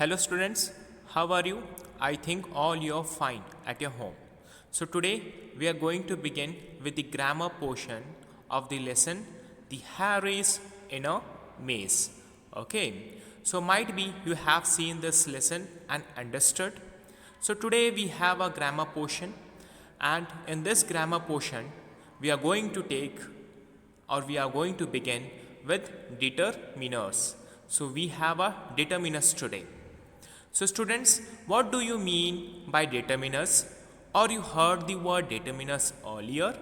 Hello students, how are you? I think all you are fine at your home. So today we are going to begin with the grammar portion of the lesson, The Hare is in a Maze. Okay, so might be you have seen this lesson and understood. So today we have a grammar portion, and in this grammar portion we are going to take or we are going to begin with determiners. So we have a determiners today. So students, what do you mean by determiners? Or you heard the word determiners earlier?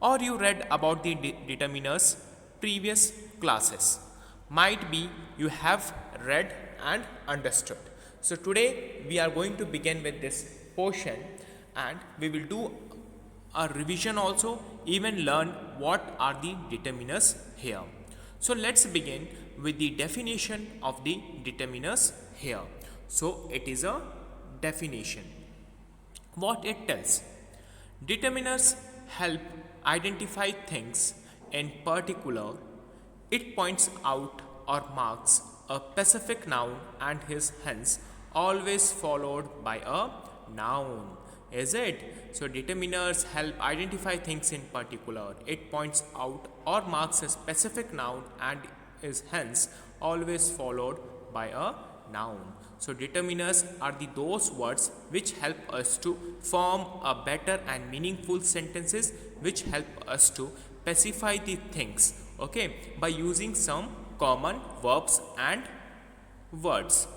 Or you read about the determiners previous classes? Might be you have read and understood. So today we are going to begin with this portion and we will do a revision also, even learn what are the determiners here. So let's begin with the definition of the determiners here. So it is a definition. What it tells? Determiners help identify things. In particular, it points out or marks a specific noun and is hence always followed by a noun. Is it? So determiners help identify things in particular. It points out or marks a specific noun and is hence always followed by a noun. So determiners are those words which help us to form a better and meaningful sentences, which help us to specify the things, okay, by using some common verbs and words,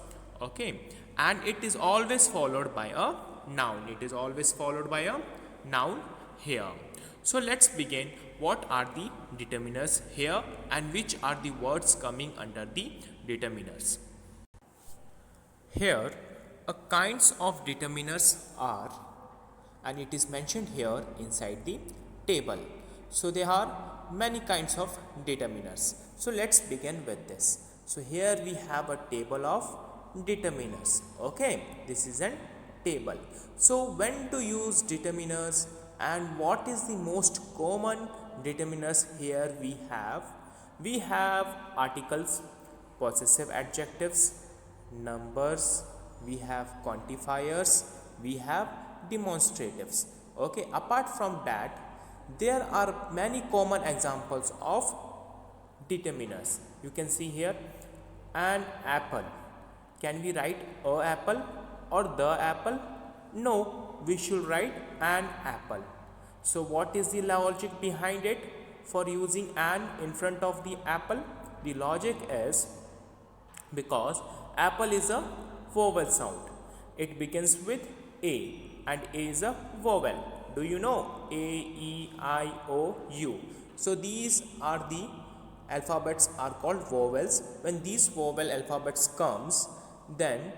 okay, and it is always followed by a noun. It is always followed by a noun here. So let's begin. What are the determiners here and which are the words coming under the determiners? Here, kinds of determiners are, and it is mentioned here inside the table. So there are many kinds of determiners. So let's begin with this. So here we have a table of determiners. Okay, this is a table. So when to use determiners and what is the most common determiners here we have? We have articles, possessive adjectives, numbers, we have quantifiers, we have demonstratives. Okay, apart from that, there are many common examples of determiners. You can see here an apple. Can we write a apple or the apple? No, we should write an apple. So what is the logic behind it for using an in front of the apple? The logic is because apple is a vowel sound. It begins with A and A is a vowel. Do you know? A, E, I, O, U. So these are the alphabets are called vowels. When these vowel alphabets comes, then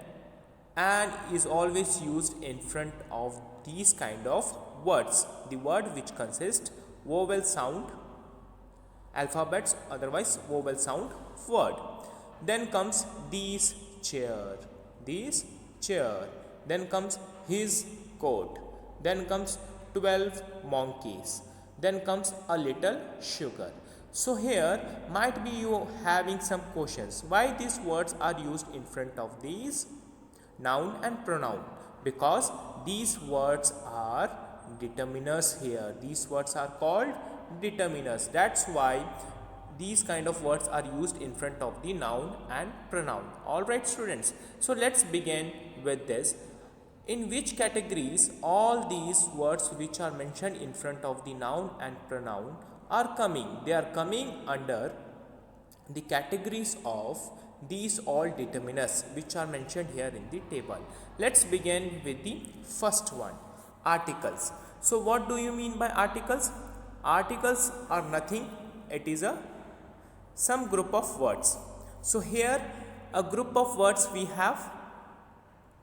an is always used in front of these kind of words. The word which consists vowel sound alphabets, otherwise vowel sound word. Then comes these chair, these chair. Then comes his coat. Then comes 12 monkeys. Then comes a little sugar. So here might be you having some questions. Why these words are used in front of these noun and pronoun? Because these words are determiners here. These words are called determiners. That's why these kind of words are used in front of the noun and pronoun. Alright students, so let's begin with this. In which categories all these words which are mentioned in front of the noun and pronoun are coming? They are coming under the categories of these all determiners which are mentioned here in the table. Let's begin with the first one, articles. So what do you mean by articles? Articles are nothing, it is some group of words. So here a group of words we have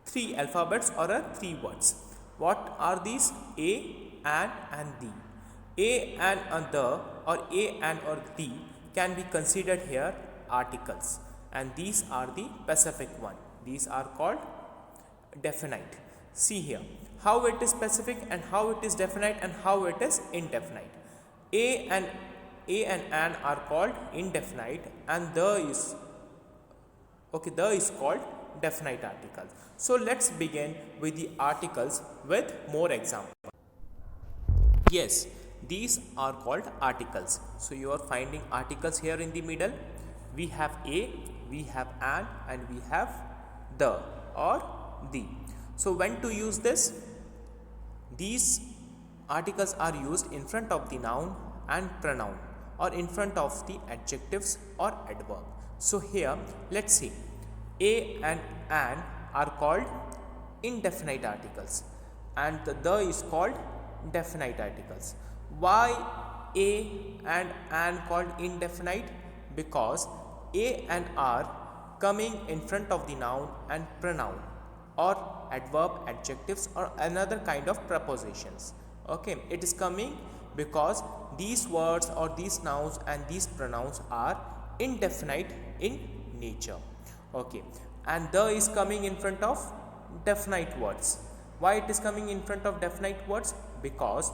three alphabets or three words. What are these? A, an and the. A, an and the or A, an or the can be considered here articles, and these are the specific one. These are called definite. See here how it is specific and how it is definite and how it is indefinite. A and an are called indefinite and the is called definite articles. So let's begin with the articles with more examples. Yes, these are called articles. So you are finding articles here in the middle. We have a, we have an, and we have the or the. So when to use this? These articles are used in front of the noun and pronoun, or in front of the adjectives or adverb. So here let's see, a and an are called indefinite articles and the is called definite articles. Why a and an called indefinite? Because a and are coming in front of the noun and pronoun, or adverb, adjectives, or another kind of prepositions. Okay, it is coming because these words or these nouns and these pronouns are indefinite in nature. Okay, and the is coming in front of definite words. Why it is coming in front of definite words? Because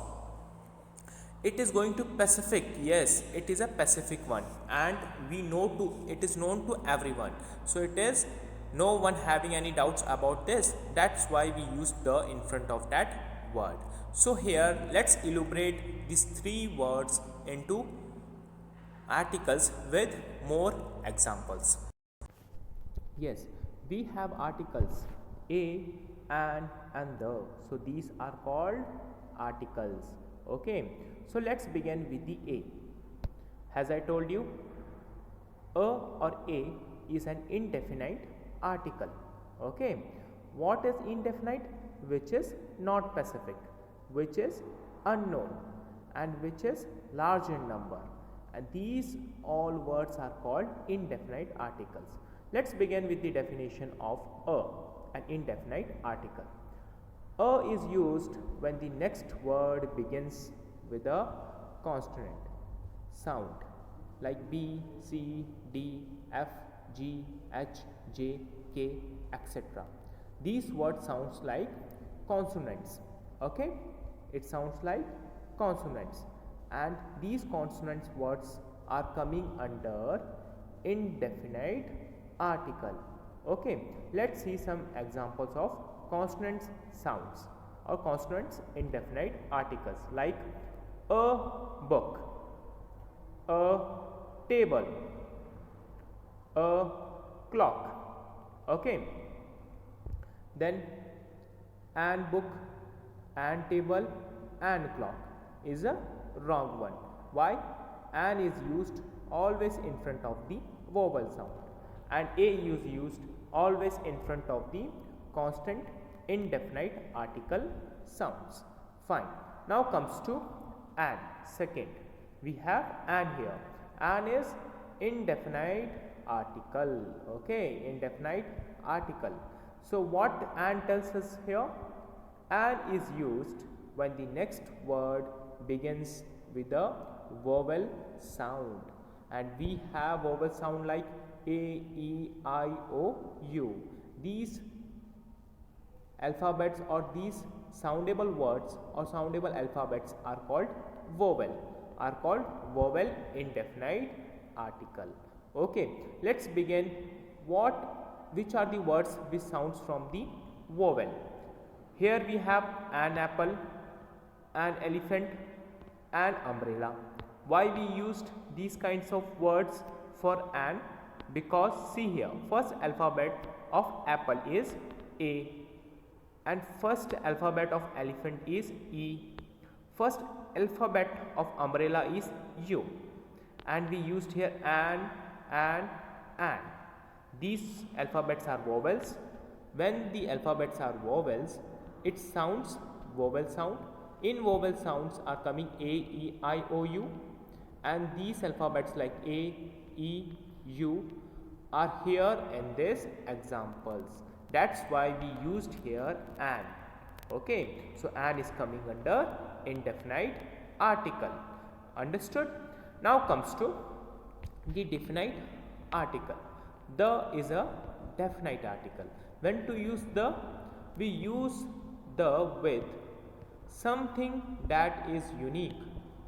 it is going to specific. Yes, it is a specific one, and we know to it is known to everyone. So it is no one having any doubts about this. That's why we use the in front of that word. So here let's elaborate these three words into articles with more examples. Yes, we have articles a, and the. So these are called articles. Okay, so let's begin with the a. As I told you, a or a is an indefinite article. Okay, what is indefinite? Which is not specific, which is unknown, and which is large in number. And these all words are called indefinite articles. Let's begin with the definition of a, an indefinite article. A is used when the next word begins with a consonant sound like B, C, D, F, G, H, J, K, etc. These words sounds like consonants. Okay, it sounds like consonants, and these consonants words are coming under indefinite article. Okay, let's see some examples of consonants sounds or consonants indefinite articles like a book, a table, a clock. Okay, then an book, an table, an clock is a wrong one. Why? An is used always in front of the vowel sound, and a is used always in front of the constant indefinite article sounds. Fine. Now comes to an. Second, we have an here. An is indefinite article. Okay, indefinite article. So what an tells us here? An is used when the next word begins with a vowel sound, and we have vowel sound like a, e, I, o, u. These alphabets or these soundable words or soundable alphabets are called vowel indefinite article. Okay, let's begin. Which are the words which sounds from the vowel? Here we have an apple, an elephant, an umbrella. Why we used these kinds of words for an? Because see here, first alphabet of apple is A, and first alphabet of elephant is E, first alphabet of umbrella is U, and we used here an. These alphabets are vowels. When the alphabets are vowels, it sounds vowel sound. In vowel sounds are coming A, E, I, O, U, and these alphabets like A, E, U are here in these examples. That's why we used here an. Okay, so an is coming under indefinite article. Understood? Now comes to the definite article. The is a definite article. When to use the? We use the with something that is unique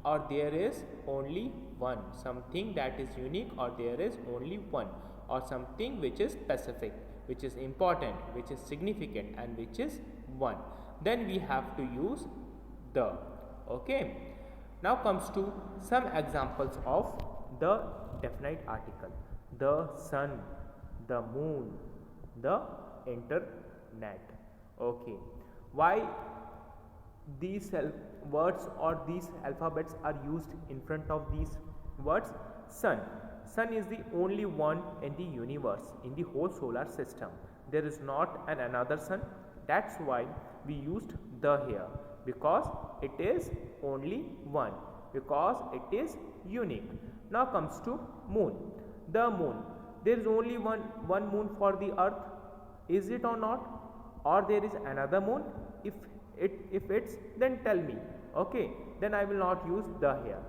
or there is only one. Something that is unique or there is only one, or something which is specific. which is important, which is significant, and which is one. Then we have to use the. Okay. Now comes to some examples of the definite article: the sun, the moon, the internet. Okay. Why these words or these alphabets are used in front of these words? Sun. Sun is the only one in the universe, in the whole solar system. There is not another sun. That's why we used the here, because it is only one, because it is unique. Now comes to moon. The moon. There is only one moon for the earth. Is it or not? Or there is another moon? If it's, then tell me. Okay, then I will not use the here.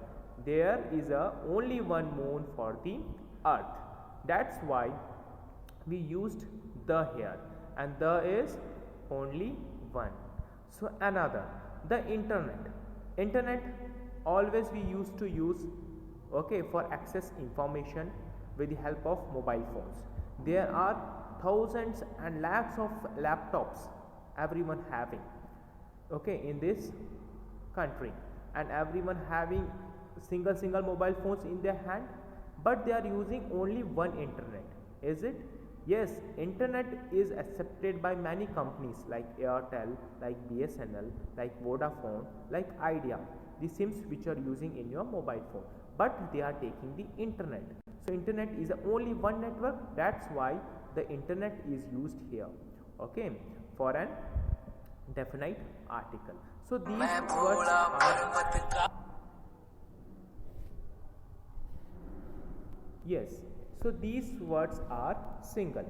There is only one moon for the earth. That's why we used the here, and the is only one. So another, the internet. Internet always we used to use, okay, for access information with the help of mobile phones. There are thousands and lakhs of laptops everyone having, okay, in this country, and everyone having single mobile phones in their hand, but they are using only one internet. Is it? Yes, internet is accepted by many companies like Airtel, like BSNL, like Vodafone, like Idea, the sims which are using in your mobile phone, but they are taking the internet. So internet is only one network. That's why the internet is used here, okay, for an definite article. So these words are, yes, so these words are single.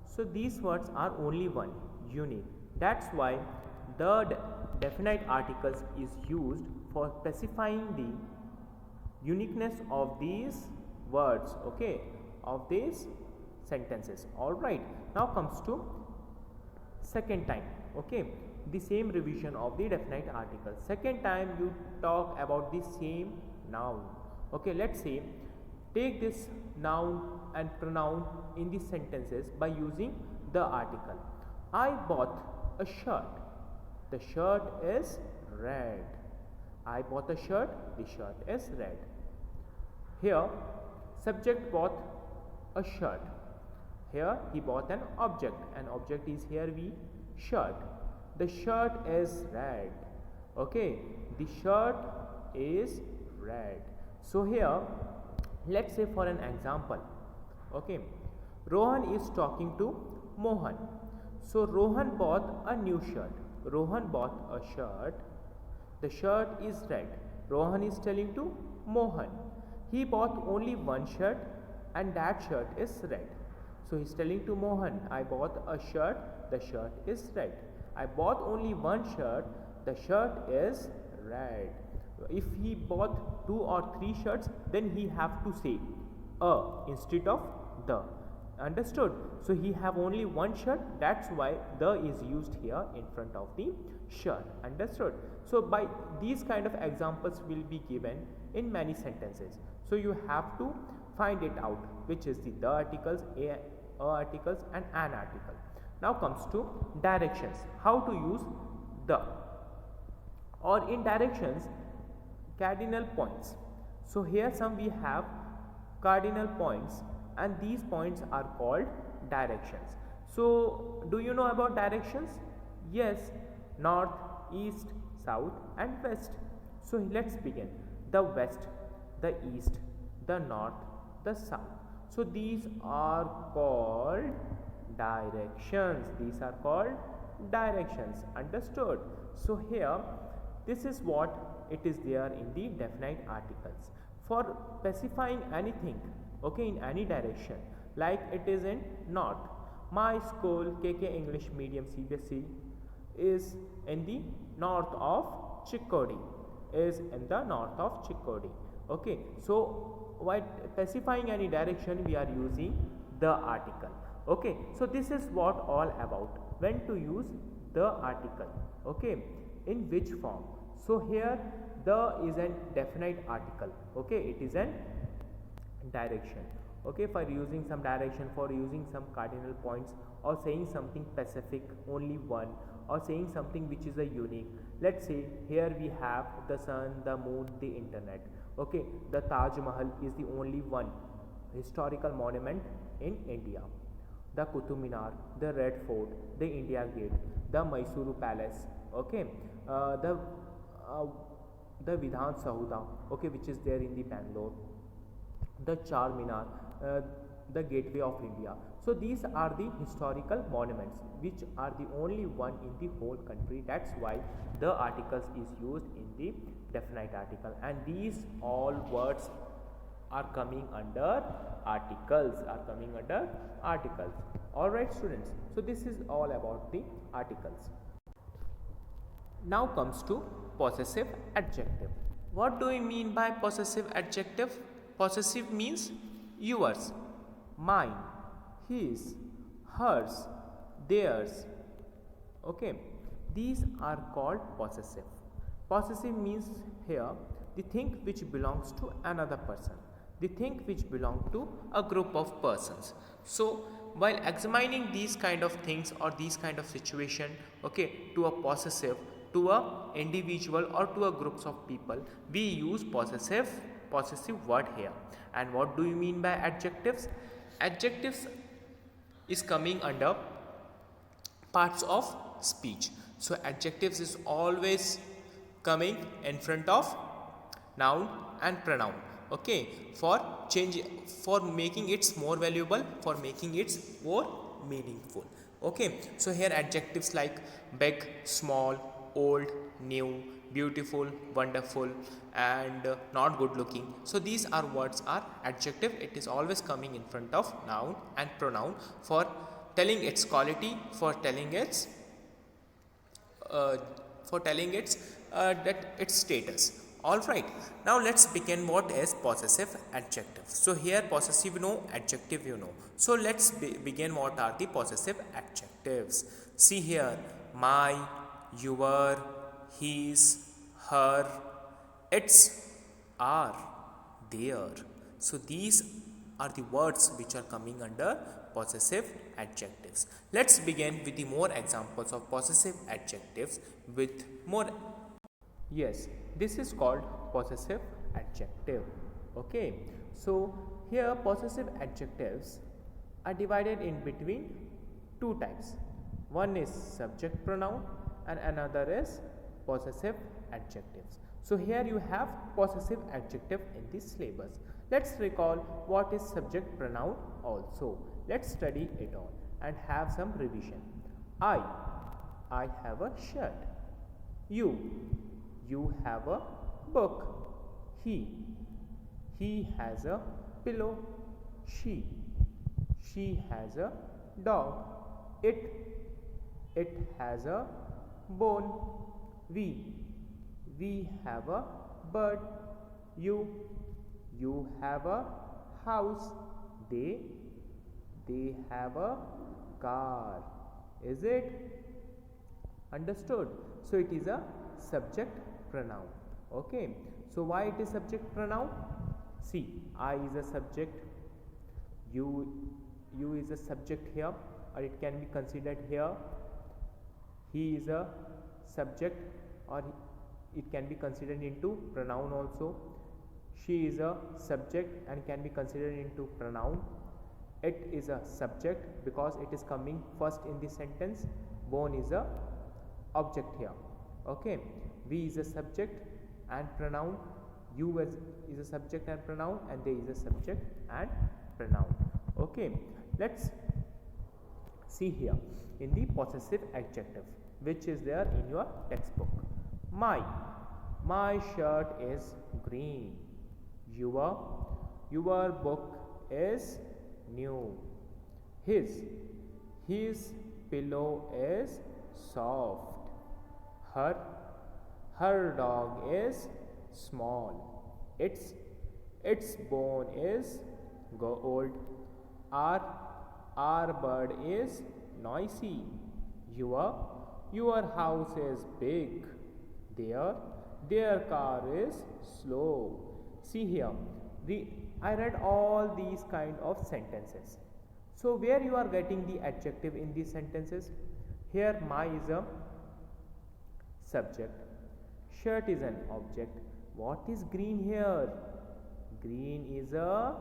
So these words are only one, unique. That's why the definite articles is used for specifying the uniqueness of these words, okay, of these sentences. All right, now comes to second time, okay, the same revision of the definite article. Second time you talk about the same noun. Okay, let's say take this noun and pronoun in the sentences by using the article. I bought a shirt. The shirt is red. I bought a shirt. The shirt is red. Here, subject bought a shirt. Here he bought an object. An object is here we shirt. The shirt is red. Okay, the shirt is red. So here, let's say for an example, okay, Rohan is talking to Mohan. So Rohan bought a new shirt. Rohan bought a shirt. The shirt is red. Rohan is telling to Mohan. He bought only one shirt and that shirt is red. So he's telling to Mohan, I bought a shirt, the shirt is red. I bought only one shirt, the shirt is red. If he bought 2 or 3 shirts, then he have to say a instead of the. Understood? So he have only one shirt, that's why the is used here in front of the shirt. Understood? So by these kind of examples will be given in many sentences. So you have to find it out, which is the articles, a articles and an article. Now comes to directions. How to use the, or in directions, cardinal points. So here some we have cardinal points, and these points are called directions. So do you know about directions? Yes, north, east, south and west. So let's begin. The west, the east, the north, the south. So these are called directions. These are called directions. Understood? So here, this is what it is there in the definite articles. For specifying anything, okay, in any direction, like it is in north. My school, KK English Medium CBSE, is in the north of Chikkodi. Is in the north of Chikkodi. Okay, so while specifying any direction, we are using the article. Okay, so this is what all about when to use the article. Okay, in which form? So here the is an definite article. Okay, it is an direction. Okay, for using some direction, for using some cardinal points, or saying something specific, only one, or saying something which is a unique. Let's say here we have the sun, the moon, the internet. Okay, the Taj Mahal is the only one historical monument in India. The Qutub Minar, the Red Fort, the India Gate, the Mysuru Palace, okay, uh, the uh, the Vidhan Sahuda, okay, which is there in the Bangalore, the Char Minar, the Gateway of India. So these are the historical monuments which are the only one in the whole country. That's why the articles is used in the definite article, and these all words are coming under articles. All right, students. So this is all about the articles. Now comes to possessive adjective. What do we mean by possessive adjective? Possessive means yours, mine, his, hers, theirs. Okay, these are called possessive. Possessive means here the thing which belongs to another person, the thing which belongs to a group of persons. So while examining these kind of things or these kind of situation, okay, to a possessive, to a individual or to a groups of people, we use possessive word here. And what do you mean by adjectives? Adjectives is coming under parts of speech. So adjectives is always coming in front of noun and pronoun, okay, for change, for making it more valuable, for making it more meaningful. Okay, so here adjectives like big, small, old, new, beautiful, wonderful, and not good looking. So these are words are adjective. It is always coming in front of noun and pronoun for telling its quality, for telling its uh, that its status. All right, now let's begin what is possessive adjective. So here possessive you know, adjective you know. So let's begin what are the possessive adjectives. See here, my, your, his, her, its, are, their. So these are the words which are coming under possessive adjectives. Let's begin with the more examples of possessive adjectives with more. Yes, this is called possessive adjective. Okay, so here possessive adjectives are divided in between two types. One is subject pronoun and another is possessive adjectives. So here you have possessive adjective in this syllabus. Let's recall what is subject pronoun also. Let's study it all and have some revision. I have a shirt. You have a book. He has a pillow. She has a dog. It has a bone. We have a bird. You have a house. They have a car. Is it understood? So it is a subject pronoun. Okay, so why it is subject pronoun? See, I is a subject, you is a subject here, or it can be considered here. He is a subject, or it can be considered into pronoun also. She is a subject and can be considered into pronoun. It is a subject because it is coming first in the sentence. Bone is a object here. Okay, we is a subject and pronoun, you is a subject and pronoun, and they is a subject and pronoun. Okay, let's see here in the possessive adjective which is there in your textbook. My shirt is green. Your book is new. His pillow is soft. Her dog is small. Its bone is old. Our bird is noisy. Your house is big. Their car is slow. See here, I read all these kind of sentences. So where you are getting the adjective in these sentences? Here my is a subject, shirt is an object. What is green here? Green is a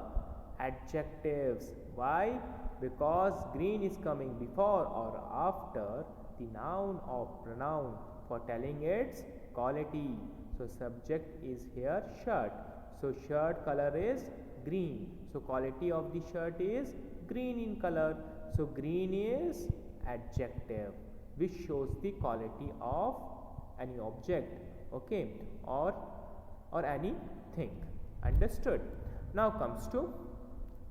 adjectives. Why? Because green is coming before or after the noun or pronoun for telling its quality. So subject is here shirt. So shirt color is green. So quality of the shirt is green in color. So green is adjective which shows the quality of any object, okay, or anything. Understood? Now comes to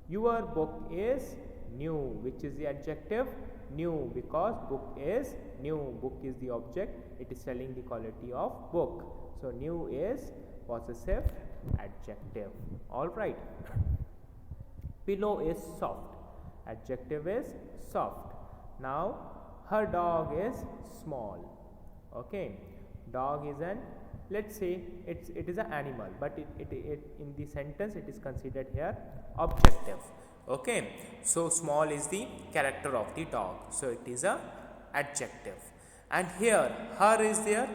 your book is new. Which is the adjective? New, because book is new. Book is the object. It is telling the quality of book. So new is possessive adjective. All right. Pillow is soft. Adjective is soft. Now her dog is small. Okay. Dog is an, let's say it is an animal, but it in the sentence it is considered here objective. Okay, so small is the character of the dog, so it is a adjective. And here her is there.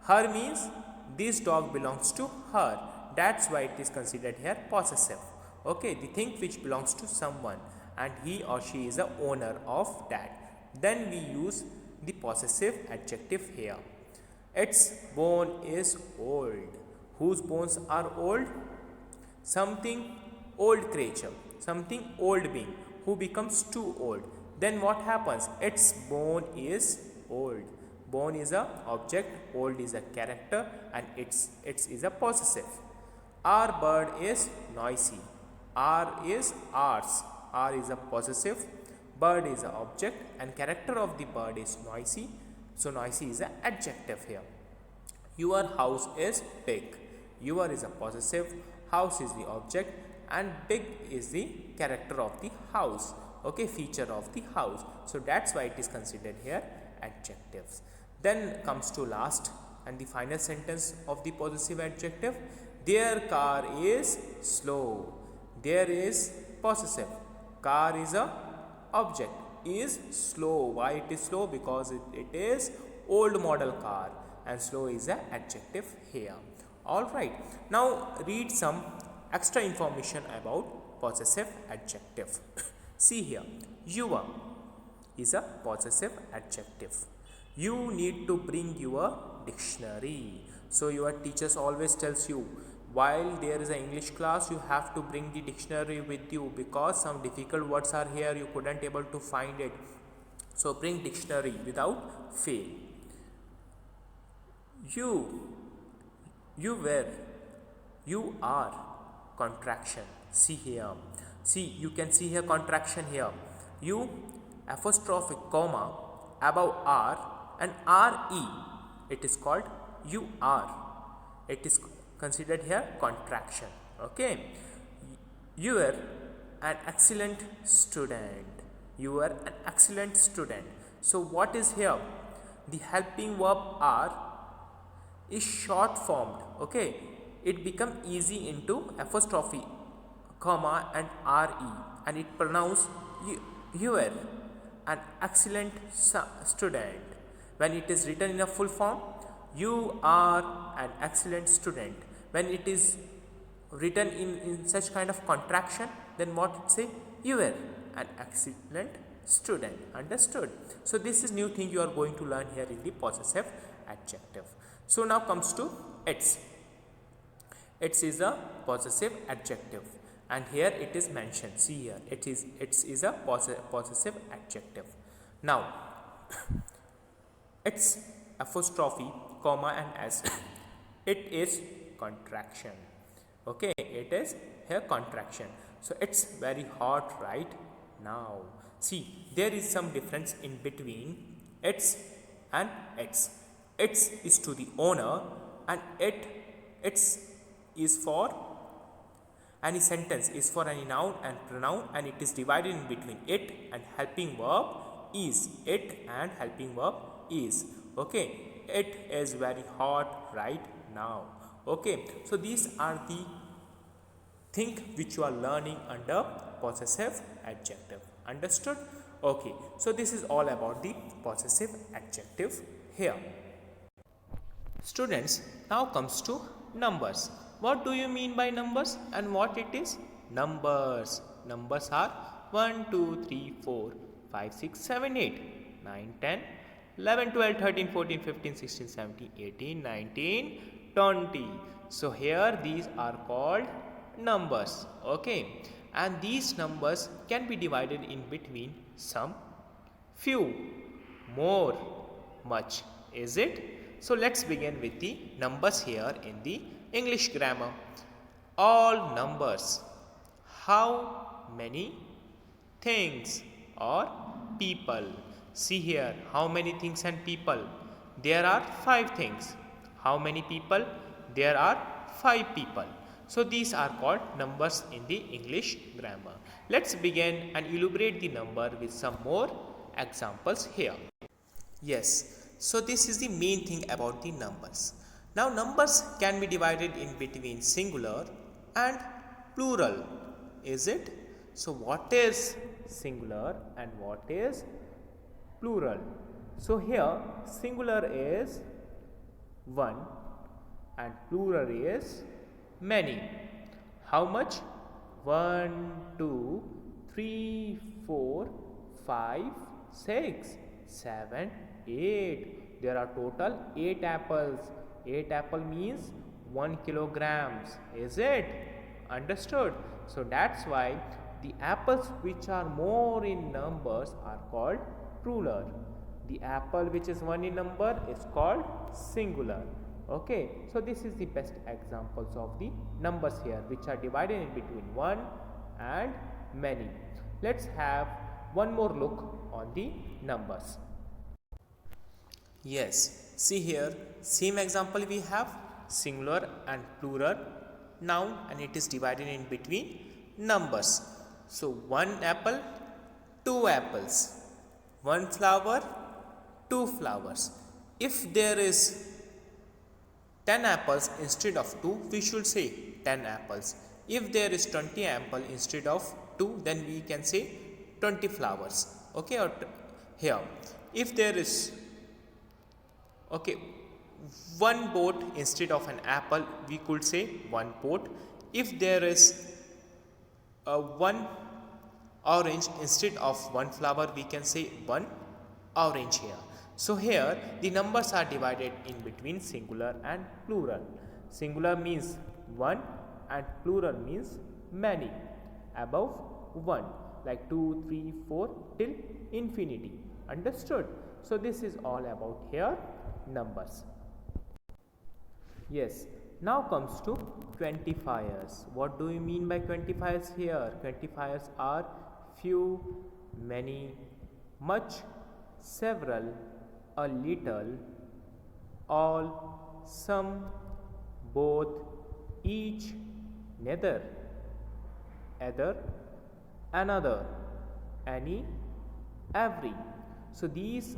Her means this dog belongs to her, that's why it is considered here possessive. Okay, the thing which belongs to someone and he or she is the owner of that, then we use the possessive adjective here. Its bone is old. Whose bones are old? Something old creature, something old being who becomes too old. Then what happens? Its bone is old. Bone is a object, old is a character, and its is a possessive. Our bird is noisy. Our is ours. Our is a possessive. Bird is an object, and character of the bird is noisy. So noisy is an adjective here. Your house is big. Your is a possessive, house is the object, and big is the character of the house. Okay, feature of the house. So that's why it is considered here adjectives. Then comes to last and the final sentence of the possessive adjective. Their car is slow. There is possessive. Car is a object, is slow. Why it is slow? Because it is old model car, and slow is an adjective here. All right, now read some extra information about possessive adjective. See here, your is a possessive adjective. You need to bring your dictionary. So your teachers always tells you, while there is an English class, you have to bring the dictionary with you, because some difficult words are here, you couldn't able to find it. So bring dictionary without fail. You were, you are, contraction. See here. See, you can see here contraction here. You apostrophe comma above R and RE. It is called you are. It is considered here contraction. Okay. You were an excellent student. You were an excellent student. So what is here? The helping verb are is short formed. Okay, it become easy into apostrophe comma and re, and it pronounce you were an excellent student. When it is written in a full form, you are an excellent student. When it is written in such kind of contraction, then what it say? You were an excellent student. Understood? So this is new thing you are going to learn here in the possessive adjective. So now comes to its. Its is a possessive adjective, and here it is mentioned. See here, its is a possessive adjective. Now its apostrophe comma and s, it is contraction. Okay, it is here contraction. So it's very hot right now. See, there is some difference in between its and its. Its is to the owner, and its is for any sentence, is for any noun and pronoun, and it is divided in between it and helping verb is. It and helping verb is. Okay, it is very hot right now. Okay, so these are the think which you are learning under possessive adjective. Understood? Okay, so this is all about the possessive adjective here. Students, now comes to numbers. What do you mean by numbers and what it is? Numbers. Numbers are 1, 2, 3, 4, 5, 6, 7, 8, 9, 10, 11, 12, 13, 14, 15, 16, 17, 18, 19, 20. So here these are called numbers. Okay. And these numbers can be divided in between some, few, more, much. Is it? So let's begin with the numbers here in the English grammar. All numbers. How many things or people? See here, how many things and people? There are 5 things. How many people? There are 5 people. So these are called numbers in the English grammar. Let's begin and elaborate the number with some more examples here. Yes, so this is the main thing about the numbers. Now numbers can be divided in between singular and plural. Is it? So what is singular and what is plural? So here singular is one and plural is many. How much? 1, 2, 3, 4, 5, 6, 7, 8. There are total 8 apples. 8 apple means 1 kilograms. Is it? Understood? So that's why the apples which are more in numbers are called plural. The apple which is 1 in number is called singular. Okay, so this is the best examples of the numbers here which are divided in between one and many. Let's have one more look on the numbers. Yes, see here, same example we have singular and plural noun and it is divided in between numbers. So 1 apple, 2 apples, 1 flower, 2 flowers. If there is 10 apples instead of 2, we should say 10 apples. If there is 20 apple instead of 2, then we can say 20 flowers. Okay, or here. If there is, okay, 1 boat instead of an apple, we could say 1 boat. If there is 1 orange instead of 1 flower, we can say 1 orange here. So here the numbers are divided in between singular and plural. Singular means 1 and plural means many, above 1, like 2, 3, 4 till infinity. Understood? So this is all about here numbers. Yes, now comes to quantifiers. What do you mean by quantifiers here? Quantifiers are few, many, much, several, a little, all, some, both, each, neither, either, another, any, every. So these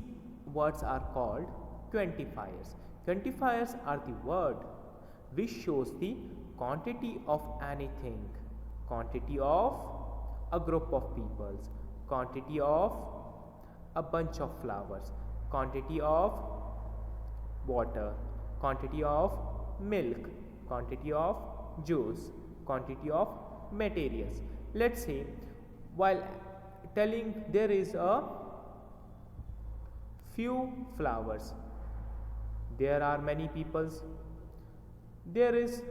words are called quantifiers. Quantifiers are the word which shows the quantity of anything, quantity of a group of peoples, quantity of a bunch of flowers, quantity of water, quantity of milk, quantity of juice, quantity of materials. Let's say while telling there is a few flowers, there are many peoples, there is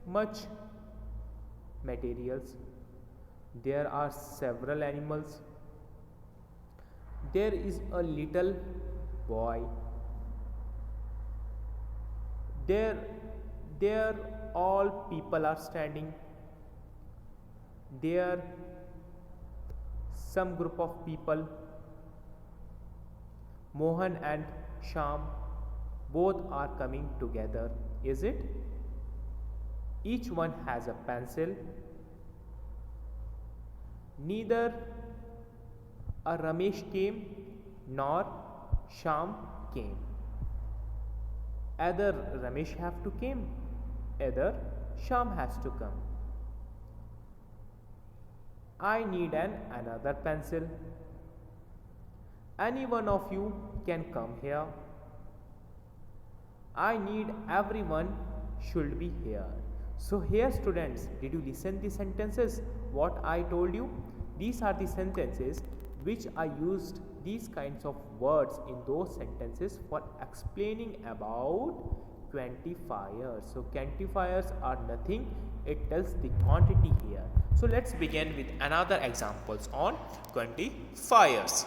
much materials, there are several animals, there is a little boy, there all people are standing, there some group of people, Mohan and Sham both are coming together. Is it? Each one has a pencil. Neither a Ramesh came nor Sham came. Either Ramesh have to came, either Sham has to come. I need another pencil. Any one of you can come here. I need everyone should be here. So here students, did you listen the sentences what I told you? These are the sentences which I used these kinds of words in those sentences for explaining about quantifiers. So quantifiers are nothing, it tells the quantity here. So let's begin with another examples on quantifiers.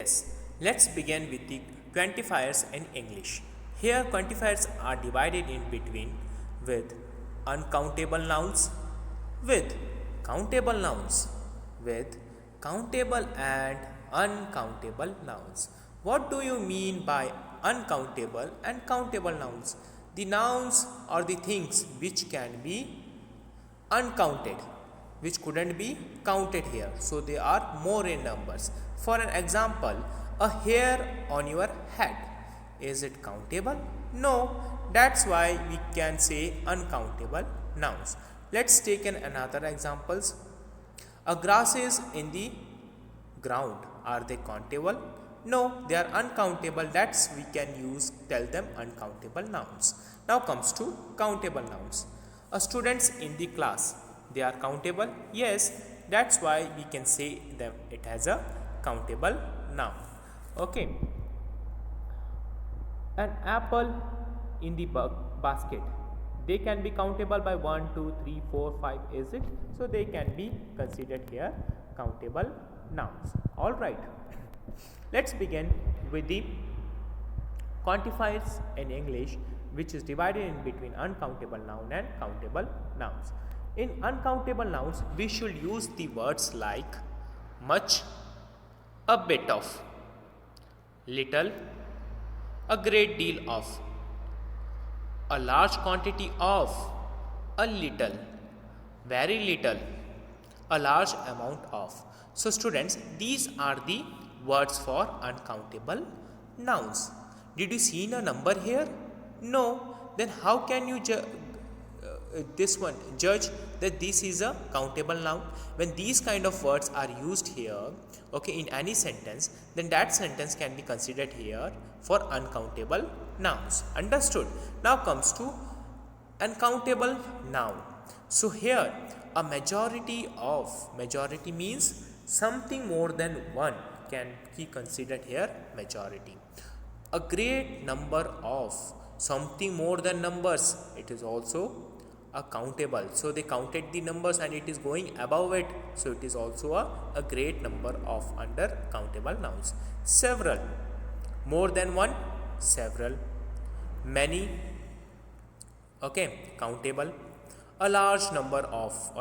Yes, let's begin with the quantifiers in English. Here quantifiers are divided in between with uncountable nouns, with countable nouns, with countable and uncountable nouns. What do you mean by uncountable and countable nouns? The nouns are the things which can be uncounted, which couldn't be counted here, so they are more in numbers. For an example, a hair on your head, is it countable? No, that's why we can say uncountable nouns. Let's take another examples. A grasses in the ground, are they countable? No, they are uncountable, that's we can use tell them uncountable nouns. Now comes to countable nouns. A students in the class, they are countable? Yes, that's why we can say them it has a countable noun. Okay. An apple in the basket, they can be countable by 1, 2, 3, 4, 5, is it? So they can be considered here countable nouns. Alright, let's begin with the quantifiers in English, which is divided in between uncountable noun and countable nouns. In uncountable nouns, we should use the words like much, a bit of, little, a great deal of, a large quantity of, a little, very little, a large amount of. So students, these are the words for uncountable nouns. Did you see a number here? No. Then how can you judge that this is a countable noun? When these kind of words are used here, okay, in any sentence, then that sentence can be considered here for uncountable nouns. Understood? Now comes to uncountable noun. So here a majority means something more than one can be considered here majority. A great number of, something more than numbers, it is also a countable. So they counted the numbers and it is going above it, so it is also a great number of under countable nouns. Several, more than one, several. Many, okay, countable. A large number of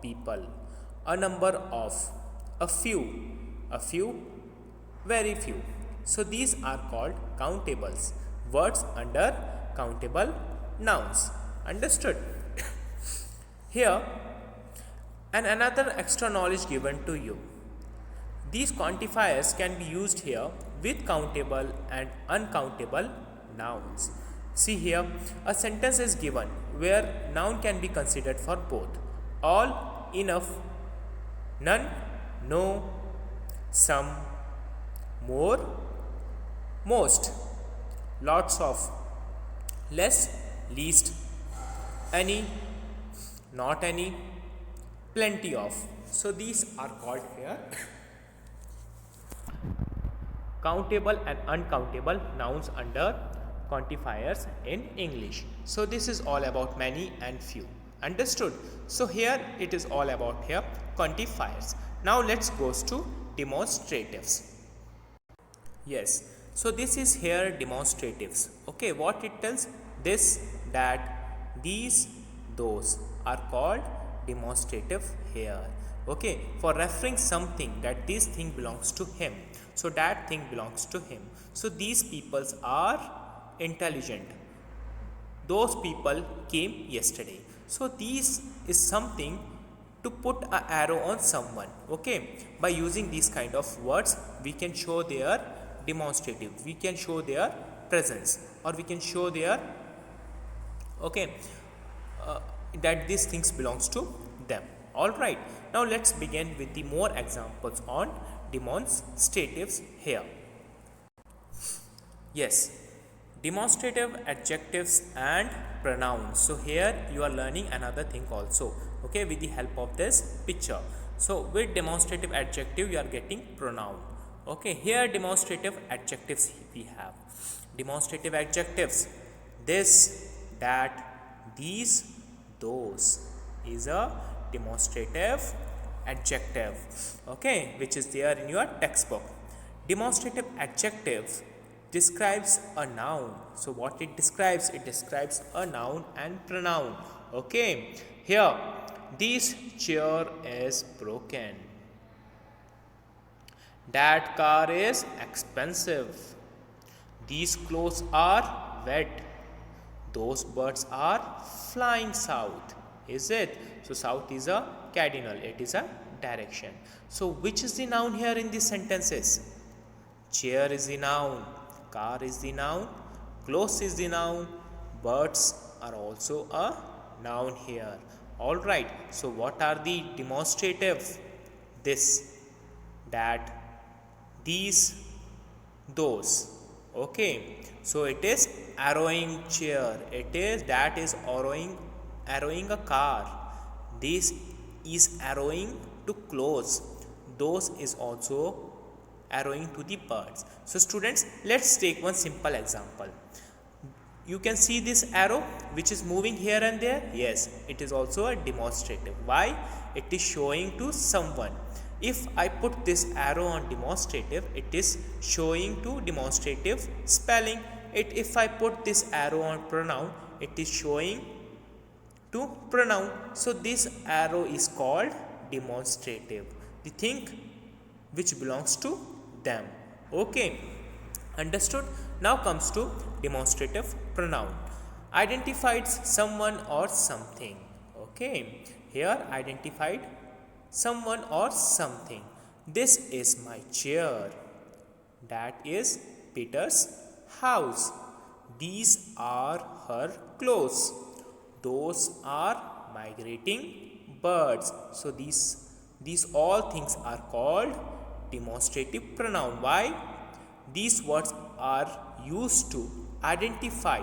people. A number of, a few, very few. So these are called countables, words under countable nouns. Understood? Here, and another extra knowledge given to you. These quantifiers can be used here with countable and uncountable nouns. See here, a sentence is given where noun can be considered for both. All, enough, none, no, some, more, most, lots of, less, least, any, not any, plenty of. So these are called here countable and uncountable nouns under quantifiers in English. So this is all about many and few. Understood? So here it is all about here quantifiers. Now let's go to demonstratives. Yes, so this is here demonstratives. Okay, what it tells? This, that, these, those are called demonstrative here. Okay, for referring something that this thing belongs to him, so that thing belongs to him. So these peoples are intelligent. Those people came yesterday. So these is something to put an arrow on someone. Okay, by using these kind of words, we can show their demonstrative, we can show their presence, or we can show their that these things belongs to them. Alright, now let's begin with the more examples on demonstratives here. Yes, demonstrative adjectives and pronouns. So here you are learning another thing also, okay, with the help of this picture. So with demonstrative adjective you are getting pronoun. Okay, here demonstrative adjectives we have. Demonstrative adjectives: this, that, these, those is a demonstrative adjective, okay, which is there in your textbook. Demonstrative adjective describes a noun. So what it describes a noun and pronoun. Okay, here this chair is broken, that car is expensive, these clothes are wet, those birds are flying south. Is it? So south is a cardinal, it is a direction. So which is the noun here in these sentences? Chair is the noun, car is the noun, clothes is the noun, birds are also a noun here. Alright, so what are the demonstrative? This, that, these, those. Okay, so it is arrowing chair, that is arrowing a car, this is arrowing to clothes, those is also arrowing to the birds. So students, let's take one simple example. You can see this arrow which is moving here and there. Yes, it is also a demonstrative. Why? It is showing to someone. If I put this arrow on demonstrative, it is showing to demonstrative spelling. If I put this arrow on pronoun, it is showing to pronoun. So this arrow is called demonstrative, the thing which belongs to them. Okay, understood? Now comes to demonstrative pronoun. Identifies someone or something. Okay, here identified someone or something. This is my chair, that is Peter's house, these are her clothes, those are migrating birds. So these all things are called demonstrative pronoun. Why? These words are used to identify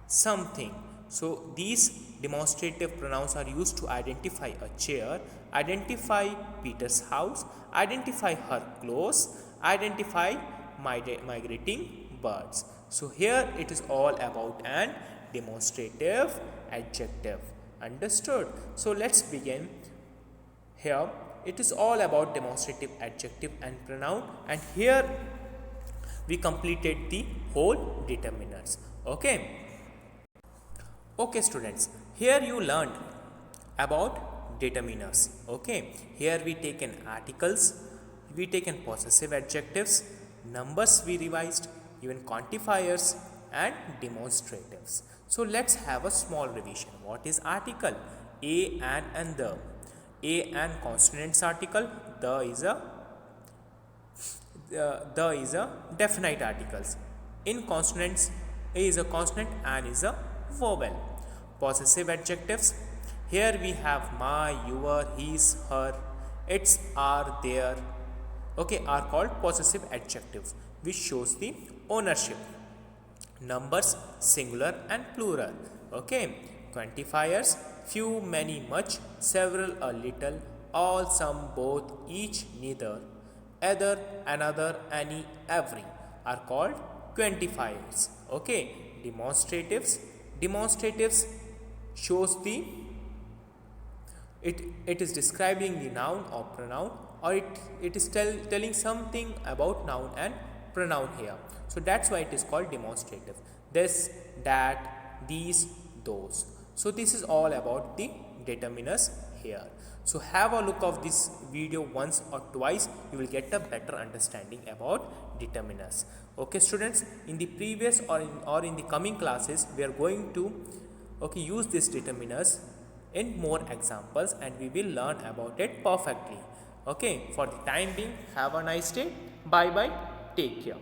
something. So these demonstrative pronouns are used to identify a chair, identify Peter's house, identify her clothes, identify migrating birds. So here it is all about an demonstrative adjective. Understood? So let's begin. Here it is all about demonstrative adjective and pronoun, and here we completed the whole determiners. Okay. Okay students, here you learned about determiners. Okay, here we taken articles, we taken possessive adjectives, numbers we revised, even quantifiers and demonstratives. So let's have a small revision. What is article? A, an and the. A and consonants article, the is a definite articles. In consonants, A is a consonant, an is a vowel. Possessive adjectives, here we have my, your, his, her, its, are, their, okay, are called possessive adjectives, which shows the ownership. Numbers, singular and plural. Okay, quantifiers, few, many, much, several, a little, all, some, both, each, neither, either, another, any, every are called quantifiers. Okay, demonstratives shows the it is describing the noun or pronoun, or it is telling something about noun and pronoun here. So that's why it is called demonstrative. This, that, these, those. So this is all about the determiners here. So have a look of this video once or twice, you will get a better understanding about determiners. Okay students, in the previous or in the coming classes we are going to use these determiners in more examples, and we will learn about it perfectly. Okay, for the time being, have a nice day. Bye bye. Take care.